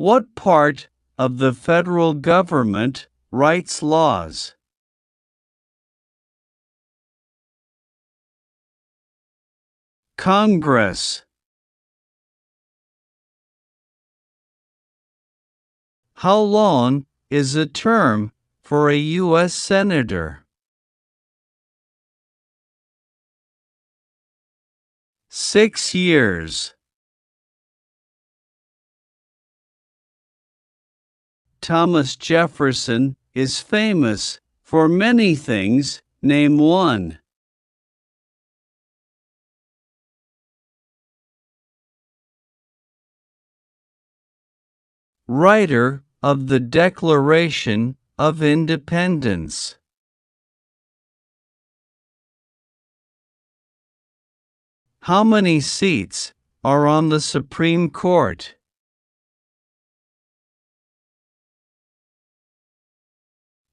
What part of the federal government writes laws? Congress. How long is a term for a U.S. Senator? 6 years. Thomas Jefferson is famous for many things. Name one. Writer of the Declaration of Independence. How many seats are on the Supreme Court?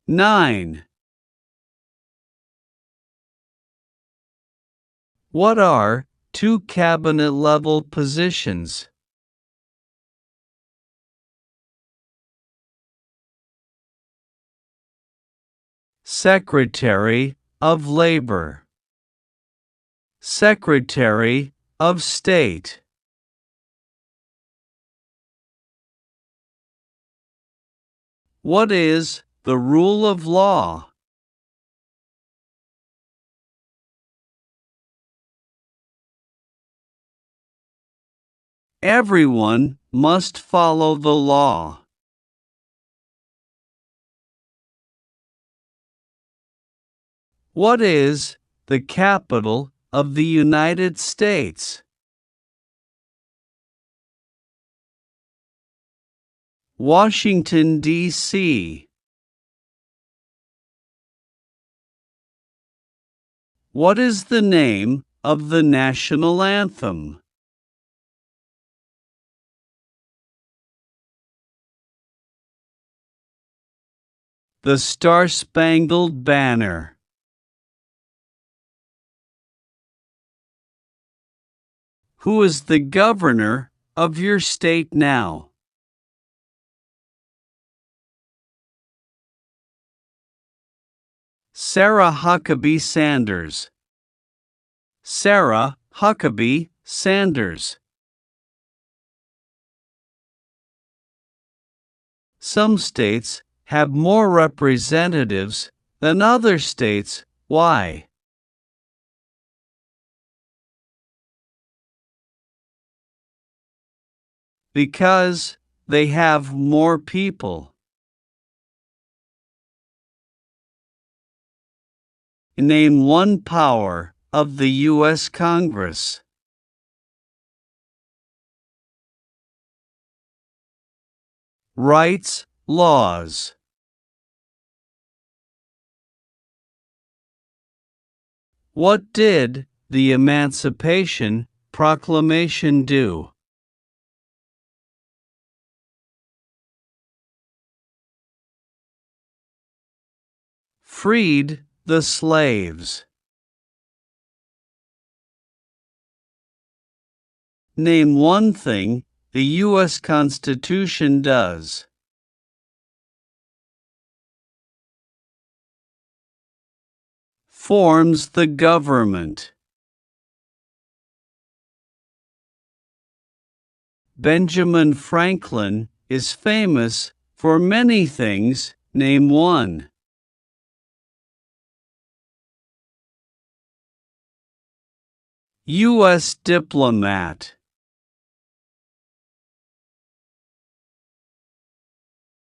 9. What are two cabinet-level positions? Secretary of Labor. Secretary of State. What is the rule of law? Everyone must follow the law. What is the capital of the United States? Washington, D.C. What is the name of the national anthem? The Star-Spangled Banner. Who is the governor of your state now? Sarah Huckabee Sanders. Sarah Huckabee Sanders. Some states have more representatives than other states. Why? Because they have more people. Name one power of the U.S. Congress. Writes laws. What did the Emancipation Proclamation do? Freed the slaves. Name one thing the U.S. Constitution does. Forms the government. Benjamin Franklin is famous for many things. Name one. U.S. diplomat.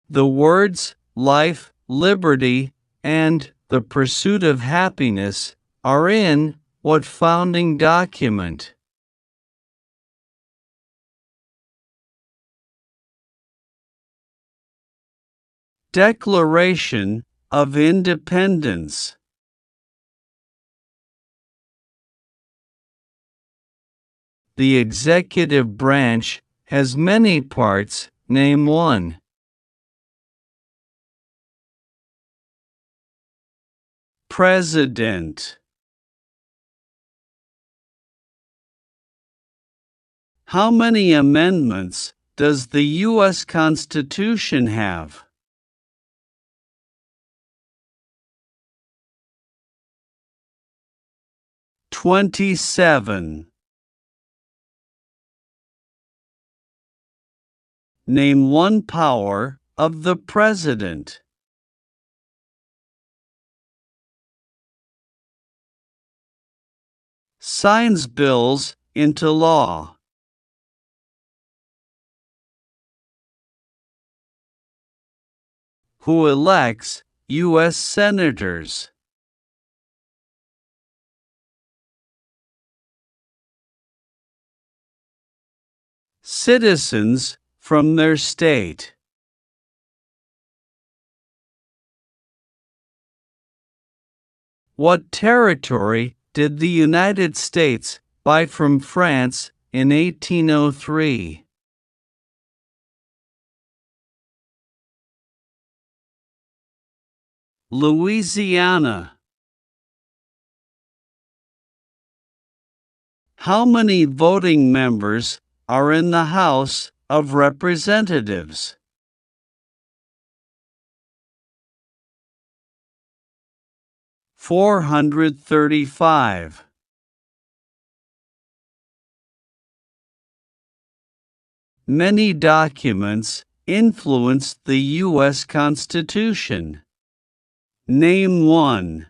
The words life, liberty, and the pursuit of happiness are in what founding document? Declaration of Independence. The executive branch has many parts. Name one. President. How many amendments does the U.S. Constitution have? 27. Name one power of the President. Signs bills into law. Who elects U.S. senators? Citizens from their state. What territory did the United States buy from France in 1803? Louisiana. How many voting members are in the House of Representatives? 435. Many documents influenced the U.S. Constitution. Name one.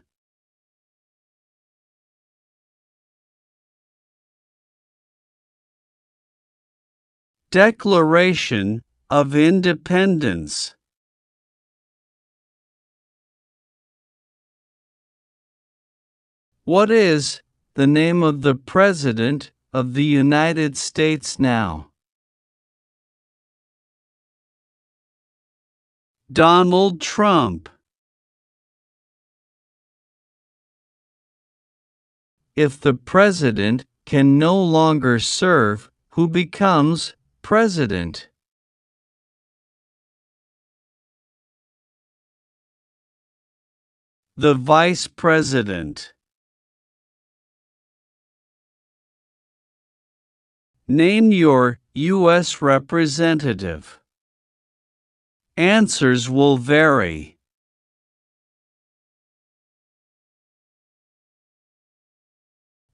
Declaration of Independence. What is the name of the President of the United States now? Donald Trump. If the President can no longer serve, who becomes President? The Vice President. Name your U.S. representative. Answers will vary.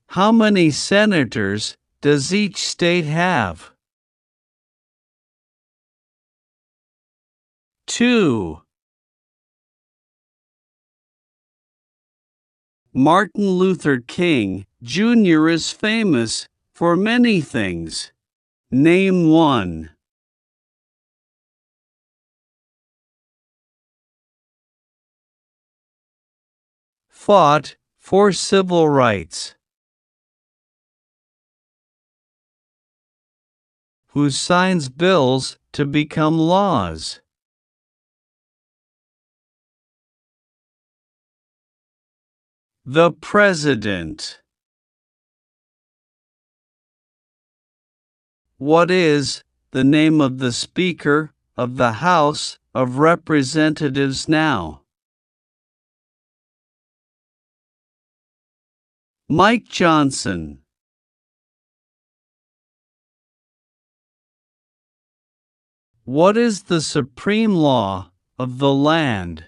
How many senators does each state have? 2. Martin Luther King Jr. is famous for many things. Name one. Fought for civil rights. Who signs bills to become laws? The President. What is the name of the Speaker of the House of Representatives now? Mike Johnson. What is the supreme law of the land?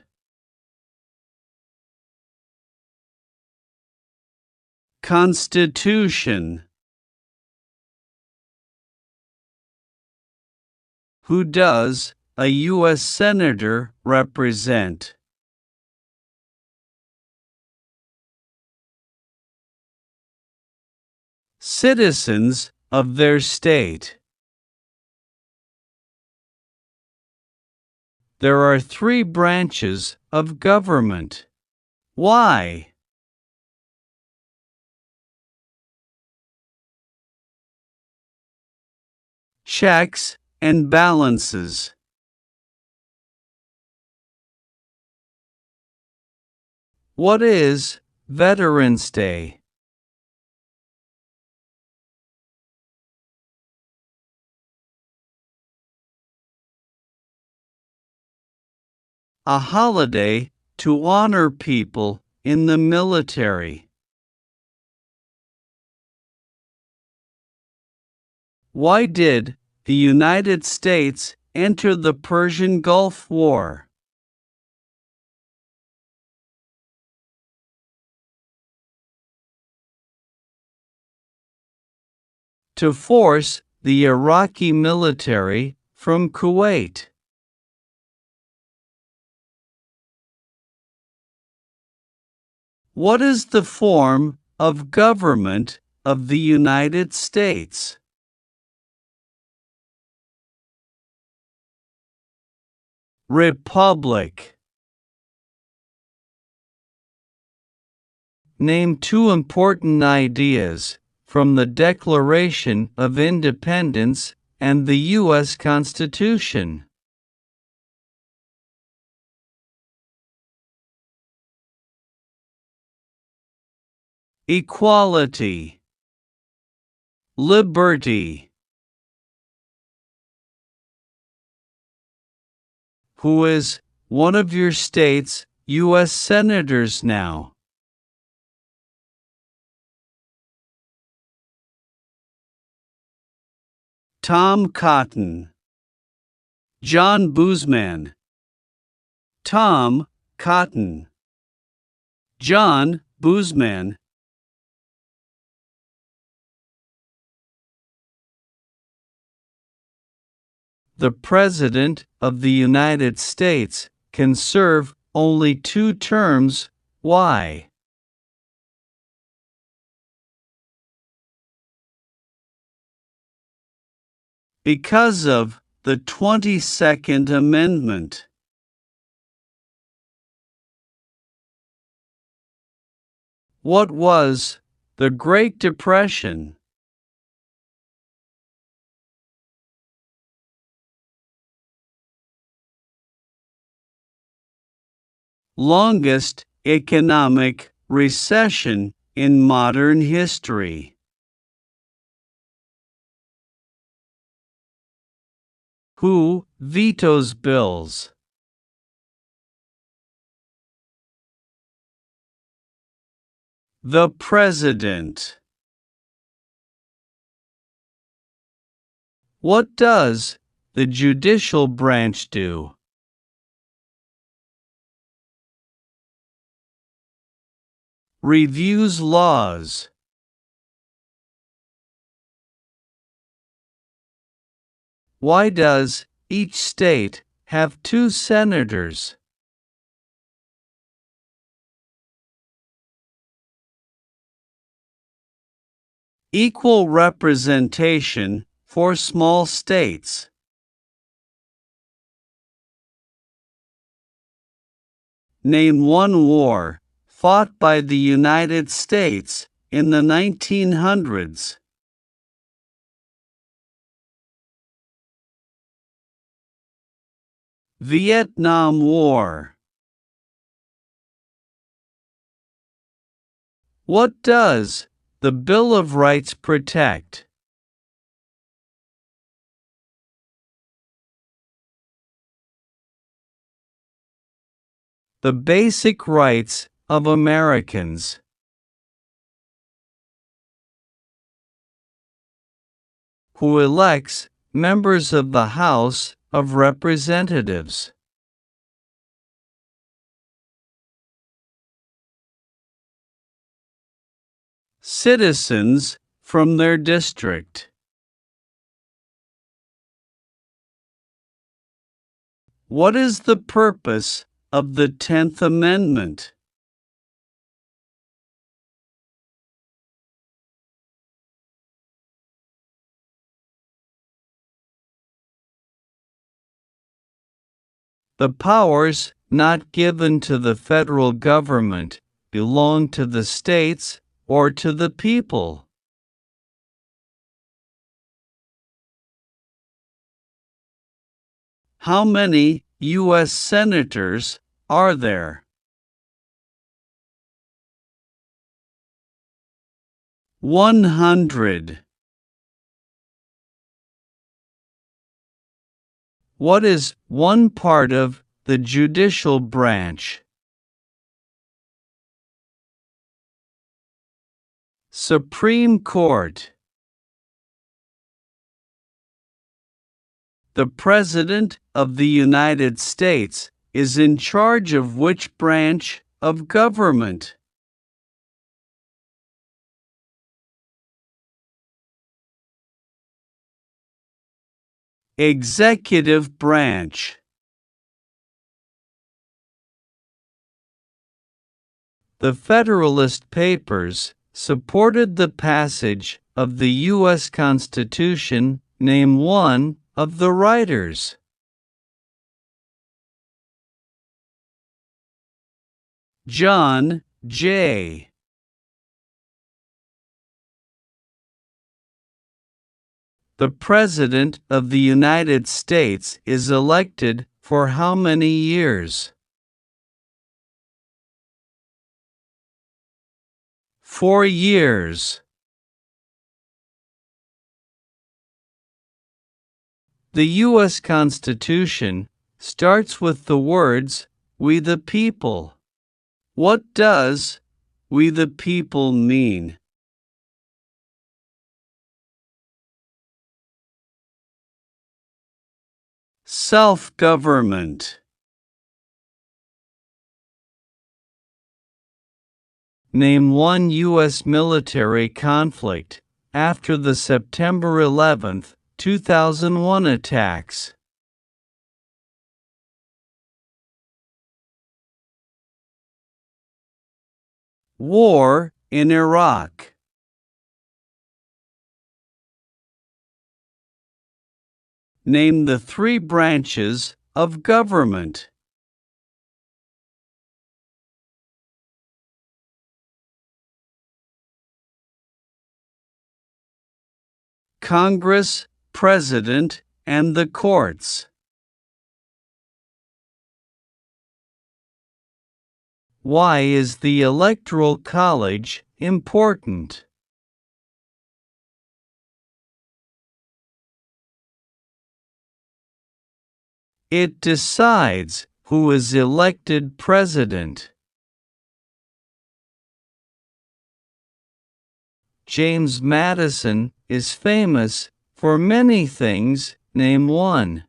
Constitution. Who does a U.S. Senator represent? Citizens of their state. There are 3 branches of government. Why? Checks and balances. What is Veterans Day? A holiday to honor people in the military. Why did the United States enter the Persian Gulf War? To force the Iraqi military from Kuwait. What is the form of government of the United States? Republic. Name two important ideas from the Declaration of Independence and the U.S. Constitution. Equality. Liberty. Who is one of your state's U.S. senators now? Tom Cotton. John Boozman. Tom Cotton. John Boozman. The President of the United States can serve only 2 terms. Why? Because of the 22nd Amendment. What was the Great Depression? Longest economic recession in modern history. Who vetoes bills? The President. What does the judicial branch do? Reviews laws. Why does each state have 2 senators? Equal representation for small states. Name one war fought by the United States in the 1900s. Vietnam War. What does the Bill of Rights protect? The basic rights of Americans. Who elects members of the House of Representatives? Citizens from their district. What is the purpose of the 10th Amendment? The powers not given to the federal government belong to the states or to the people. How many U.S. senators are there? 100. What is one part of the judicial branch? Supreme Court. The President of the United States is in charge of which branch of government? Executive branch. The Federalist Papers supported the passage of the U.S. Constitution. Name one of the writers. John J. The President of the United States is elected for how many years? 4 years. The U.S. Constitution starts with the words, "We the people." What does "we the people" mean? Self-government. Name one U.S. military conflict after the September 11, 2001 attacks. War in Iraq. Name the 3 branches of government. Congress, President, and the courts. Why is the Electoral College important? It decides who is elected president. James Madison is famous for many things. Name one.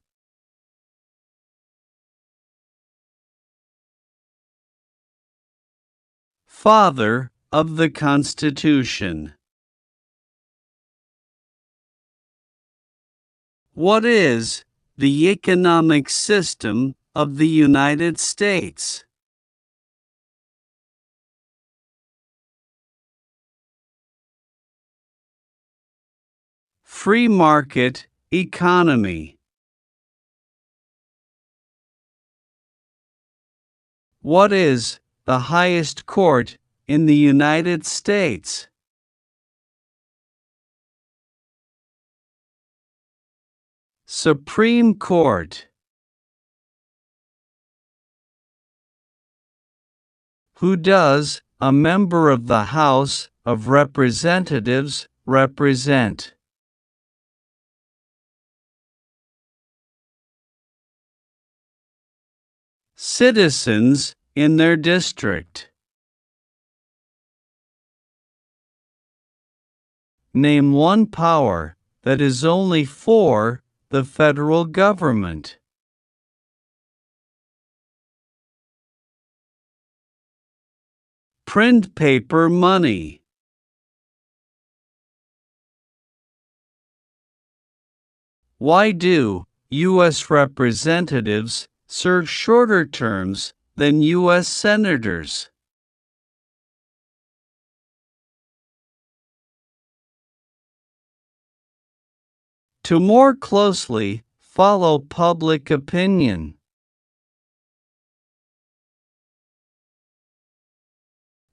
Father of the Constitution. What is the economic system of the United States? Free market economy. What is the highest court in the United States? Supreme Court. Who does a member of the House of Representatives represent? Citizens in their district. Name one power that is only for the federal government. Print paper money. Why do U.S. representatives serve shorter terms than U.S. senators? To more closely follow public opinion.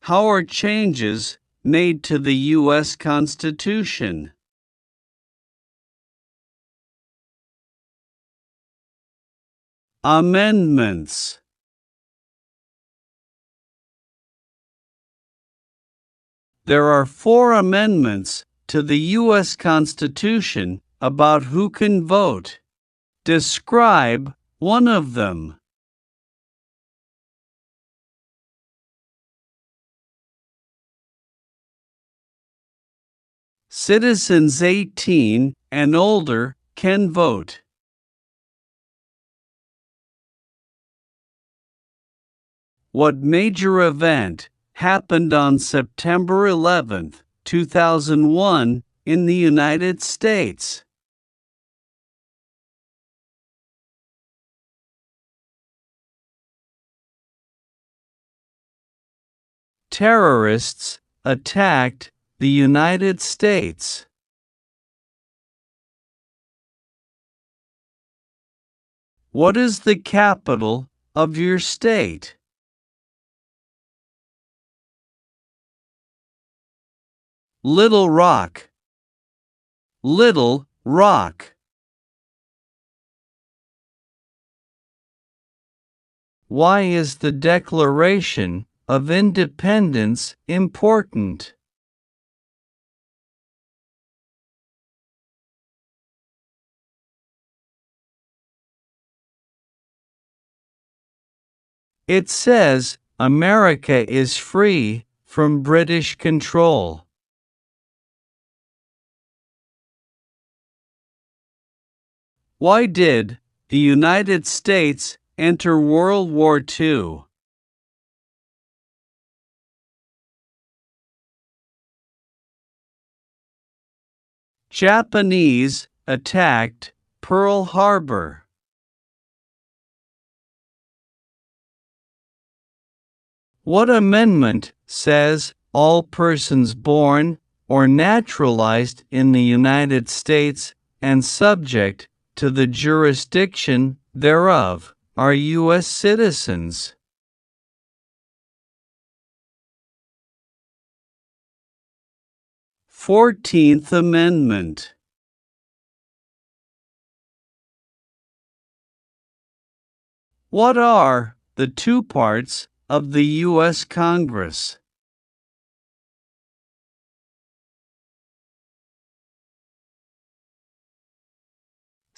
How are changes made to the U.S. Constitution? Amendments. There are 4 amendments to the U.S. Constitution about who can vote. Describe one of them. Citizens 18 and older can vote. What major event happened on September 11, 2001, in the United States? Terrorists attacked the United States. What is the capital of your state? Little Rock. Little Rock. Why is the Declaration of Independence important? It says America is free from British control. Why did the United States enter World War II? Japanese attacked Pearl Harbor. What amendment says all persons born or naturalized in the United States and subject to the jurisdiction thereof are U.S. citizens? 14th Amendment. What are the two parts of the U.S. Congress?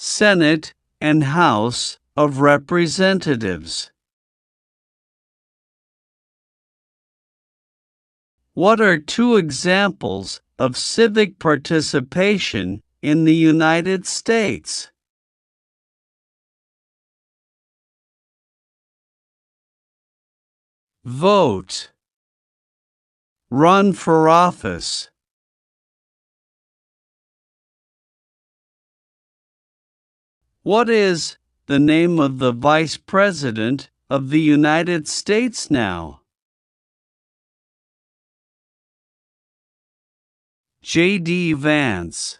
Senate and House of Representatives. What are two examples of civic participation in the United States? Vote. Run for office. What is the name of the Vice President of the United States now? J.D. Vance.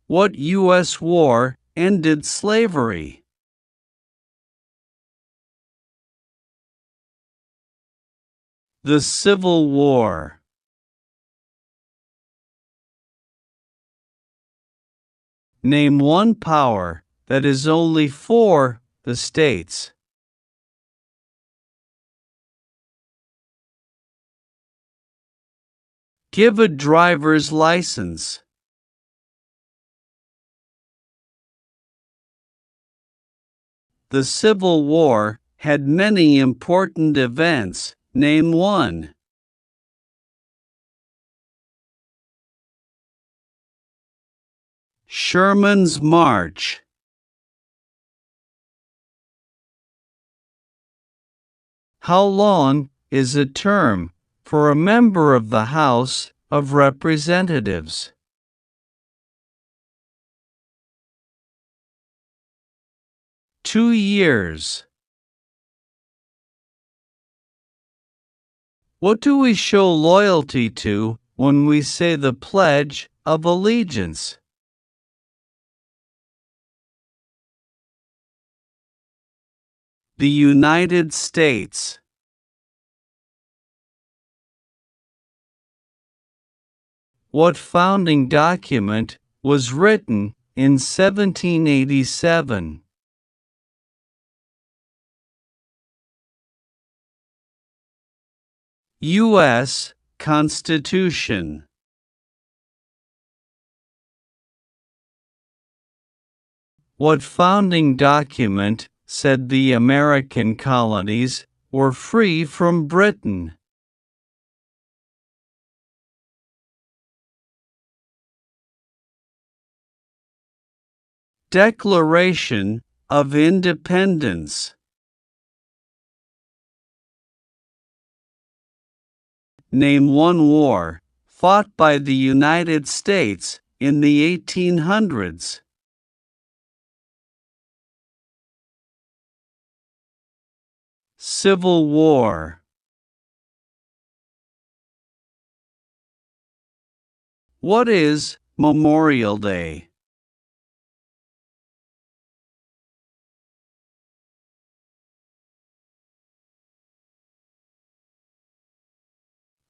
What U.S. war ended slavery? The Civil War. Name one power that is only for the states. Give a driver's license. The Civil War had many important events. Name one. Sherman's March. How long is a term for a member of the House of Representatives? Two years. What do we show loyalty to when we say the Pledge of Allegiance? The United States. What founding document was written in 1787? U.S. Constitution. What founding document said the American colonies were free from Britain? Declaration of independence. Name one war fought by the United States in the 1800s. Civil War. What is Memorial Day?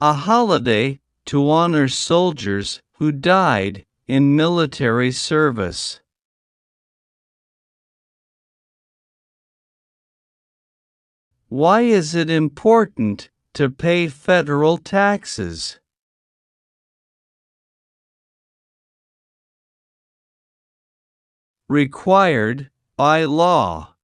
A holiday to honor soldiers who died in military service. Why is it important to pay federal taxes? Required by law.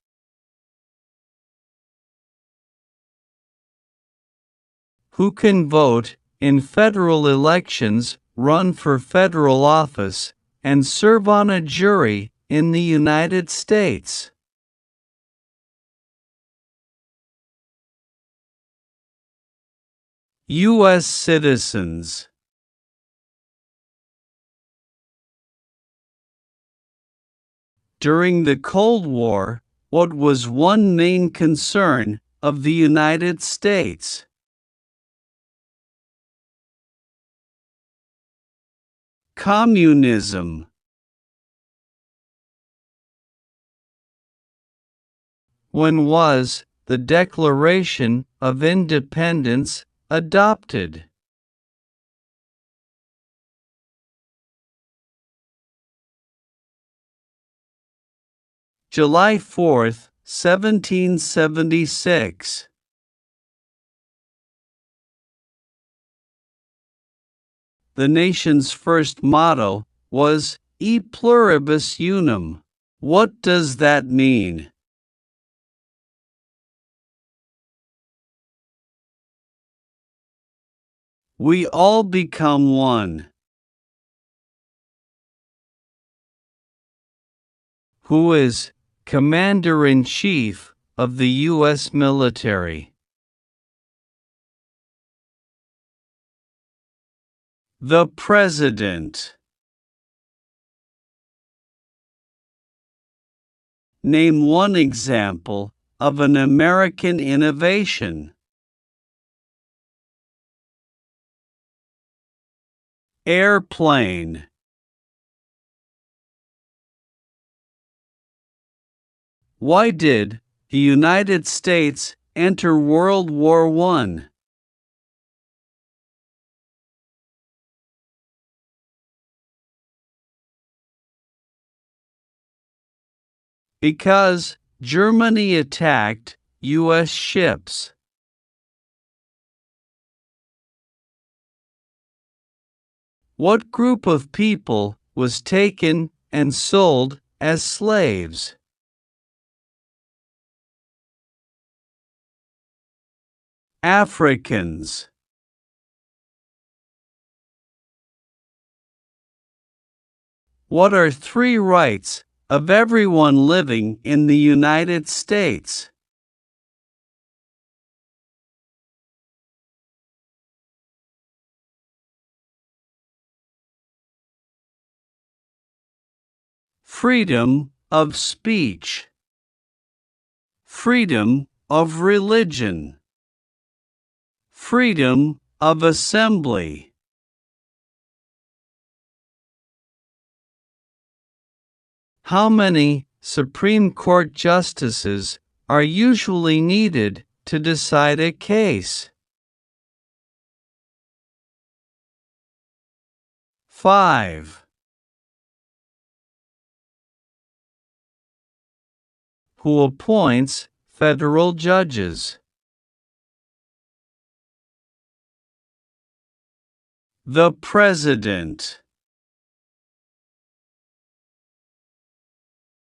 Who can vote in federal elections, run for federal office, and serve on a jury in the United States? U.S. citizens. During the Cold War, what was one main concern of the United States? Communism. When was the Declaration of Independence adopted? July 4, 1776. The nation's first motto was E pluribus unum. What does that mean? We all become one. Who is Commander-in-Chief of the U.S. military? The President. Name one example of an American innovation. Airplane. Why did the United States enter World War I? Because Germany attacked U.S. ships. What group of people was taken and sold as slaves? Africans. What are three rights of everyone living in the United States? Freedom of speech. Freedom of religion. Freedom of assembly. How many Supreme Court justices are usually needed to decide a case? 5. Who appoints federal judges? The President.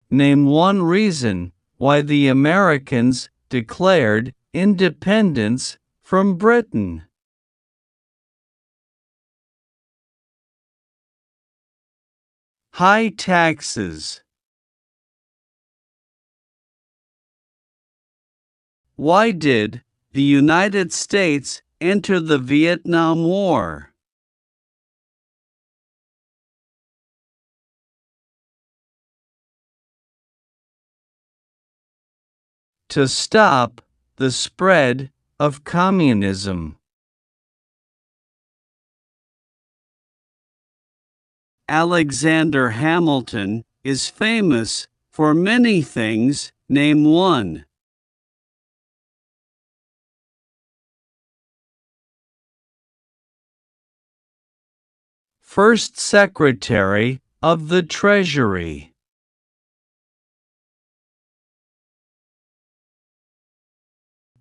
Name one reason why the Americans declared independence from Britain. High taxes. Why did the United States enter the Vietnam War? To stop the spread of communism. Alexander Hamilton is famous for many things. Name one. First Secretary of the Treasury.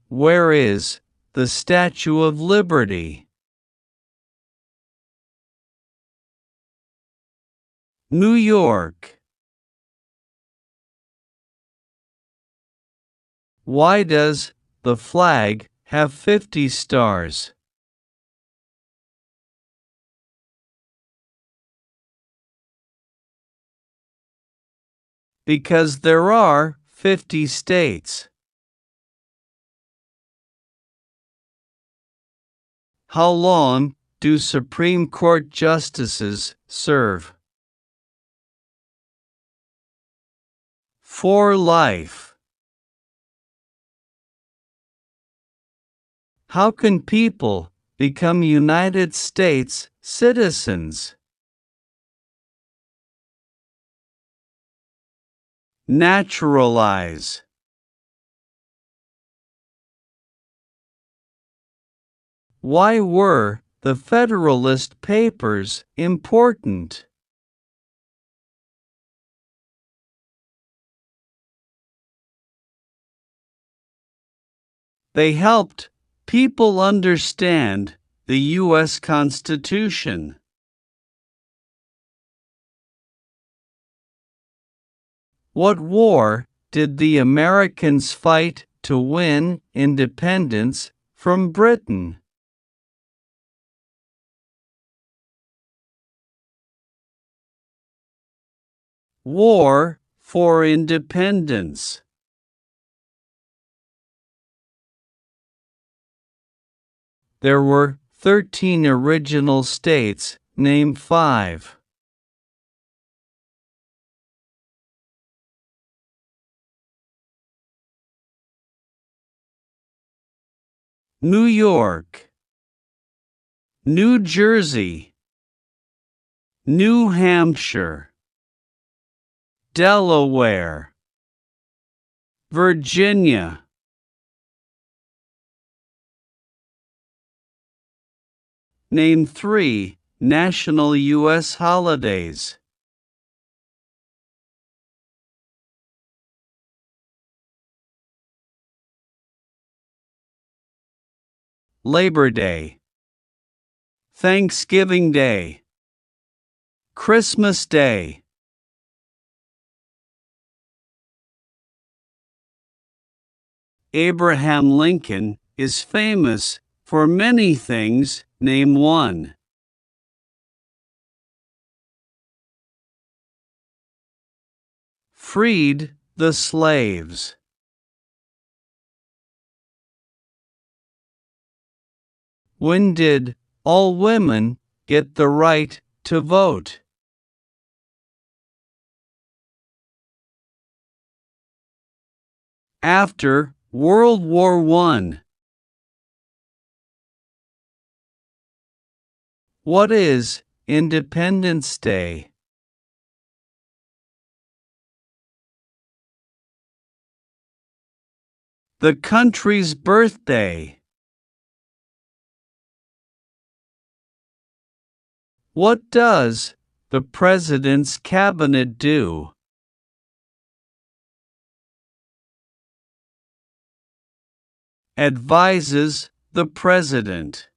Where is the Statue of Liberty? New York. Why does the flag have 50 stars? Because there are 50 states. How long do Supreme Court justices serve? For life. How can people become United States citizens? Naturalize. Why were the Federalist Papers important? They helped people understand the U.S. Constitution. What war did the Americans fight to win independence from Britain? War for Independence. There were 13 original states. Name 5. New York, New Jersey, New Hampshire, Delaware, Virginia. Name 3 national U.S. holidays. Labor Day, Thanksgiving Day, Christmas Day. Abraham Lincoln is famous for many things. Name 1. Freed the slaves. When did all women get the right to vote? After World War I. What is Independence Day? The country's birthday. What does the President's Cabinet do? Advises the President.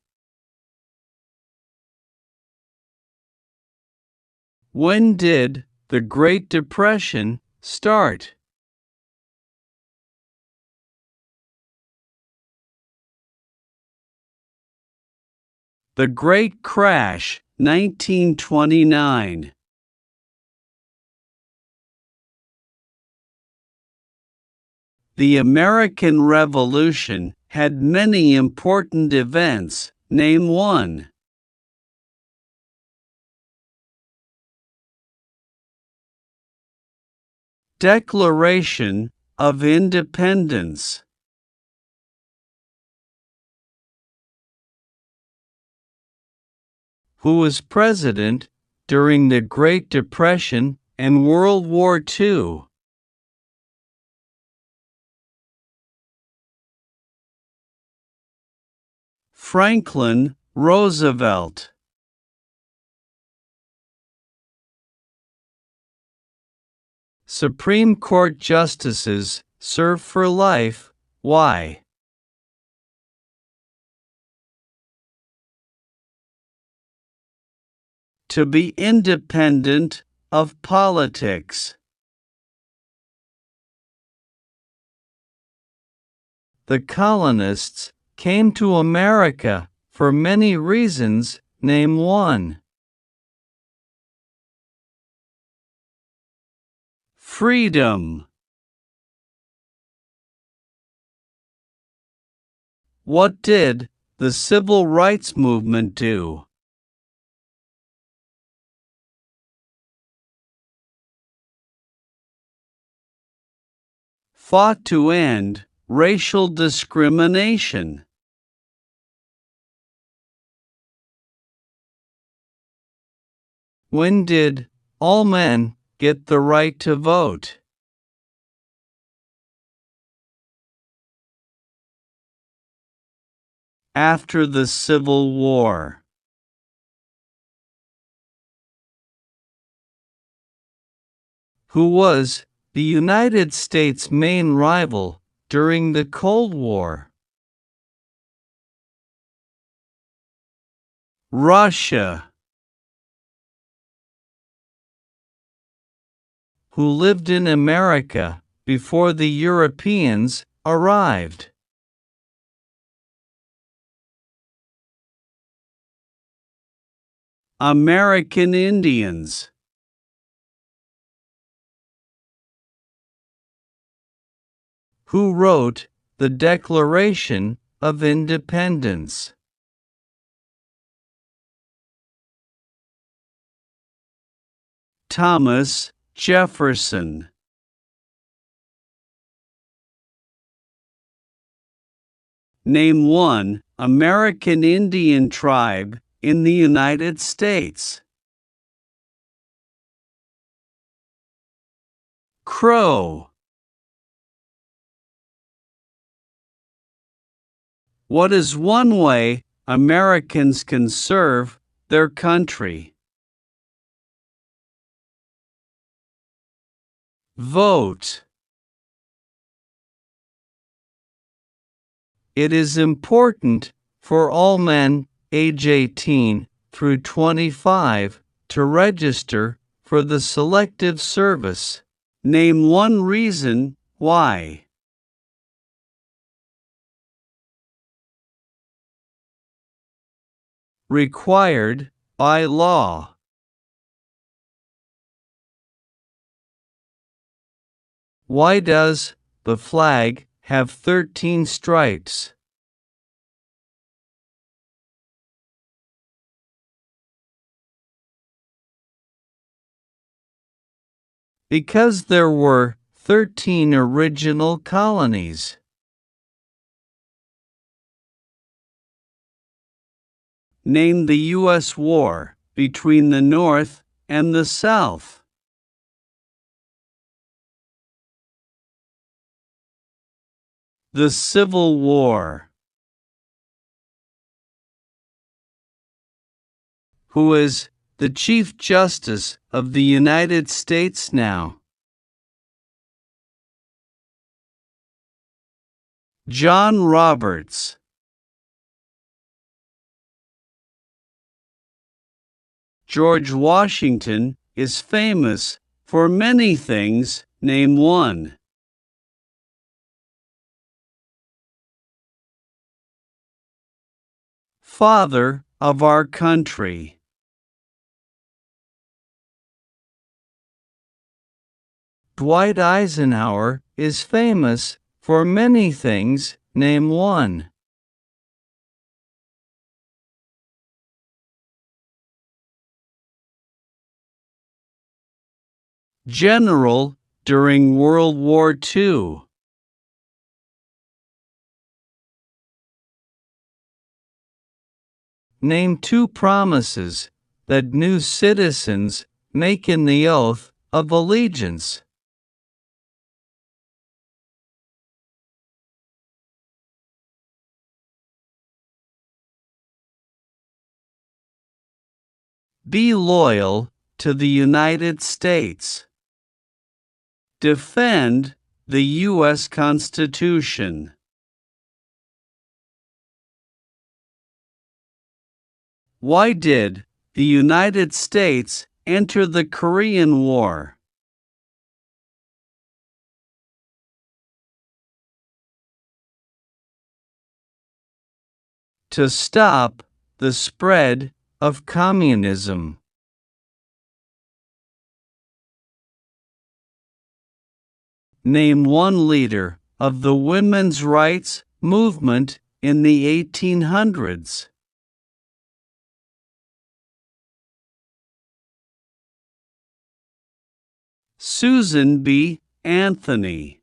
When did the Great Depression start? The Great Crash, 1929. The American Revolution had many important events. Name one. Declaration of Independence. Who was president during the Great Depression and World War II? Franklin Roosevelt. Supreme Court justices serve for life. Why? To be independent of politics. The colonists came to America for many reasons. Name one. Freedom. What did the Civil Rights Movement do? Fought to end racial discrimination. When did all men get the right to vote? After the Civil War. Who was the United States' main rival during the Cold War? Russia. Who lived in America before the Europeans arrived? American Indians. Who wrote the Declaration of Independence? Thomas Jefferson. Name one American Indian tribe in the United States. Crow. What is one way Americans can serve their country? Vote. It is important for all men age 18 through 25 to register for the Selective Service. Name one reason why. Required by law. Why does the flag have 13 stripes? Because there were 13 original colonies. Name the U.S. war between the North and the South. The Civil War. Who is the Chief Justice of the United States now? John Roberts. George Washington is famous for many things. Name one. Father of our country. Dwight Eisenhower is famous For many things, name one. General during World War II. Name two promises that new citizens make in the oath of allegiance. Be loyal to the United States. Defend the U.S. Constitution. Why did the United States enter the Korean War? To stop the spread of communism. Name one leader of the women's rights movement in the 1800s. Susan B. Anthony.